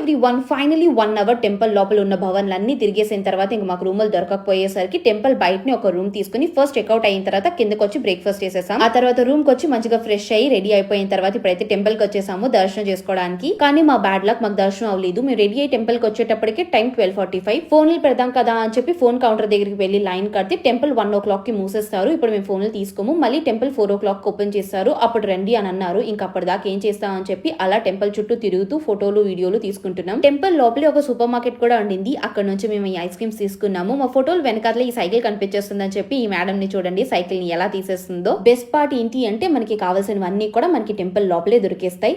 Everyone, finally 1 hour temple లోపల ఉన్న భవన్లన్నీ తిరిగేసిన తర్వాత ఇంక మాకు రూములు దొరకకపోయేసరికి టెంపుల్ బయటని ఒక రూమ్ తీసుకుని ఫస్ట్ చెక్అవుట్ అయిన తర్వాత కిందకి వచ్చి బ్రేక్ఫాస్ట్ చేసేసాం. ఆ తర్వాత రూమ్ కి వచ్చి మంచిగా ఫ్రెష్ అయ్యి రెడీ అయిపోయిన తర్వాత ఇప్పుడైతే టెంపుల్ కి వచ్చేసాము దర్శనం చేసుకోవడానికి. కానీ మా బ్యాడ్ లక్, మాకు దర్శనం అవ్వలేదు. మేము రెడీ అయ్యి టెంపుల్ కి వచ్చేటప్పటికి టైం 12:45. ఫోన్లు పెడదాం కదా అని చెప్పి ఫోన్ కౌంటర్ దగ్గరికి వెళ్లి లైన్ కడితే టెంపుల్ 1 o'clock కి మూసేస్తారు. ఇప్పుడు మేము ఫోన్లు తీసుకోము. మళ్ళీ టెంపుల్ 4 o'clock ఓపెన్ చేస్తారు. అప్పుడు రండి అని అన్నారు. ఇంకా అప్పటిదాకా ఏం చేస్తామని చెప్పి అలా టెంపుల్ చుట్టూ తిరుగుతూ ఫోటోలు వీడియోలు తీసుకుంటున్నాం. టెంపుల్ లోపలే ఒక సూపర్ మార్కెట్ కూడా ఉండింది. అక్కడ నుంచి మేము ఈ ఐస్ క్రీమ్స్ తీసుకున్నాము. మా ఫోటోలు వెనకాల ఈ సైకిల్ కనిపించేస్తుందని చెప్పి ఈ మేడం ని చూడండి సైకిల్ ని ఎలా తీసేస్తుందో. బెస్ట్ పార్ట్ ఏంటి అంటే మనకి కావాల్సినవన్నీ కూడా మనకి టెంపుల్ లోపలే దొరికేస్తాయి.